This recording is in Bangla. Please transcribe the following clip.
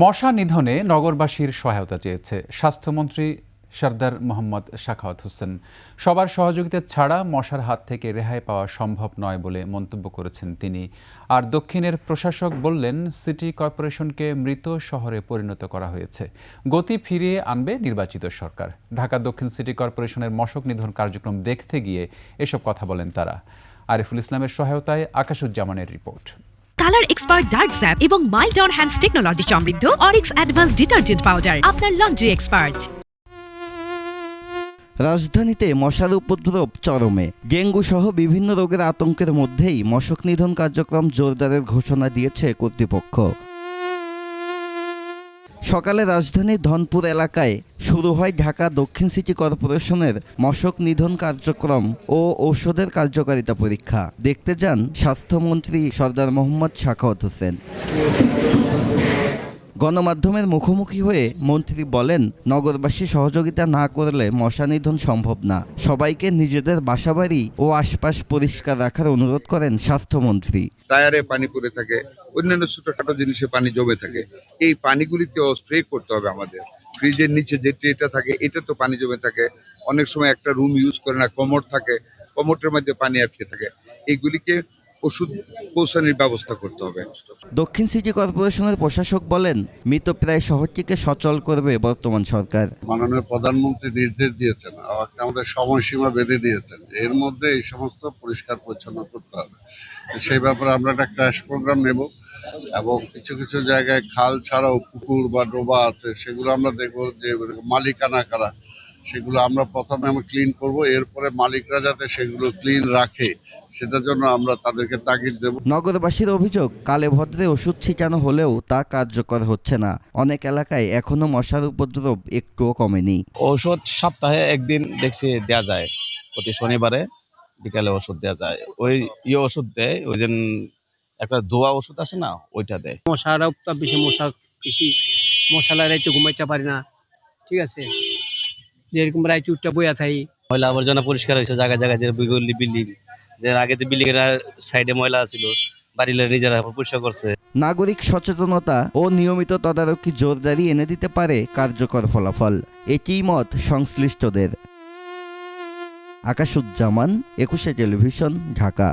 মশা নিধনে নগরবাসীর সহায়তা চেয়েছে স্বাস্থ্যমন্ত্রী সরদার মোহাম্মদ সাখাওয়াত হোসেন। সবার সহযোগিতা ছাড়া মশার হাত থেকে রেহাই পাওয়া সম্ভব নয় বলে মন্তব্য করেছেন তিনি। আর দক্ষিণের প্রশাসক বললেন, সিটি কর্পোরেশনকে মৃত শহরে পরিণত করা হয়েছে, গতি ফিরিয়ে আনবে নির্বাচিত সরকার। ঢাকা দক্ষিণ সিটি কর্পোরেশনের মশক নিধন কার্যক্রম দেখতে গিয়ে এসব কথা বলেন তারা। আরিফুল ইসলামের সহায়তায় আকাশুজ্জামানের রিপোর্ট। কালার এক্সপার্ট ডার্ক স্যাপ এবং মাইল্ড অন হ্যান্ডস টেকনোলজি সমৃদ্ধ অরিক্স অ্যাডভান্স ডিটারজেন্ট পাউডার, আপনার লন্ড্রি এক্সপার্ট। রাজধানীতে মশার উপদ্রব চরমে। ডেঙ্গু সহ বিভিন্ন রোগের আতঙ্কের মধ্যেই মশক নিধন কার্যক্রম জোরদারের ঘোষণা দিয়েছে কর্তৃপক্ষ। সকালে রাজধানীর ধনপুর এলাকায় শুরু হয় ঢাকা দক্ষিণ সিটি কর্পোরেশনের মশক নিধন কার্যক্রম ও ঔষধের কার্যকারিতা পরীক্ষা দেখতে যান স্বাস্থ্যমন্ত্রী সরদার মোহাম্মদ সাখাওয়াত হোসেন। গণমাধ্যমের মুখোমুখি হয়ে মন্ত্রী বলেন, নগরবাসী সহযোগিতা না করলে মশা নিধন সম্ভব না। সবাইকে নিজেদের বাসাবাড়ি ও আশপাশ পরিষ্কার রাখার অনুরোধ করেন স্বাস্থ্যমন্ত্রী। টায়ারে পানি পড়ে থাকে, অন্যান্য ছোটখাটো জিনিসে পানি জমে থাকে, এই পানিগুলিতেও স্প্রে করতে হবে আমাদের। ফ্রিজের নিচে যে ট্রেটা থাকে, এটা তো পানি জমে থাকে। অনেক সময় একটা রুম ইউজ করে না, কমোড থাকে, কমোডের মধ্যে পানি আটকে থাকে। এইগুলিকে ওষুধ পৌঁছানোর ব্যবস্থা করতে হবে। দক্ষিণ সিটি কর্পোরেশনের প্রশাসক বলেন, মৃতপ্রায় শহরটিকে সচল করবে বর্তমান সরকার। মাননীয় প্রধানমন্ত্রী নির্দেশ দিয়েছেন, আমাদের সময়সীমা বেঁধে দিয়েছেন, এর মধ্যে এই সমস্ত পরিষ্কার পরিচ্ছন্ন করতে হবে। সেই ব্যাপারে আমরা একটা ক্র্যাশ প্রোগ্রাম নেব এবং কিছু কিছু জায়গায় খাল ছাড়াও পুকুর বা ডোবা আছে, সেগুলো আমরা দেখবো যে মালিকানা কারা, সেগুলো আমরা প্রথমে ক্লিন করব, এরপরে মালিকরা যাতে সেগুলো ক্লিন রাখে সেটার জন্য আমরা তাদেরকে তাগিদ দেব। নগরবাসীর অভিযোগ, কালে ভদ্রে ওষুধ ছিটানো হলেও তা কার্যকর হচ্ছে না। অনেক এলাকায় এখনো মশার উপদ্রব একটুও কমেনি। ঔষধ সপ্তাহে একদিন দেখছি দেয়া যায়, প্রতি শনিবারে বিকালে ওষুধ দেওয়া যায়। ওই ওষুধ দেয়, ওই যে একটা দোয়া ওষুধ আছে না, ওইটা দেয়। মশারা বেশি মশালা রাইতে ঘুমাইতে পারি না, ঠিক আছে, যেরকম রাইতে উঠটা বইয়া থাই। ময়লা আবর্জনা পরিষ্কার হয়েছে জায়গায় জায়গায়, যে বিল্ডিং, যে আগে যে বিল্ডিং এর সাইডে ময়লা ছিল, বাড়ির নিজেরা পরিষ্কার করছে। নাগরিক সচেতনতা ও নিয়মিত তদারকি জোরদারি এনে দিতে পারে কার্যকর ফলাফল, এটিই মত সংশ্লিষ্টদের। আকাশুজ্জামান, 21 টেলিভিশন, ঢাকা।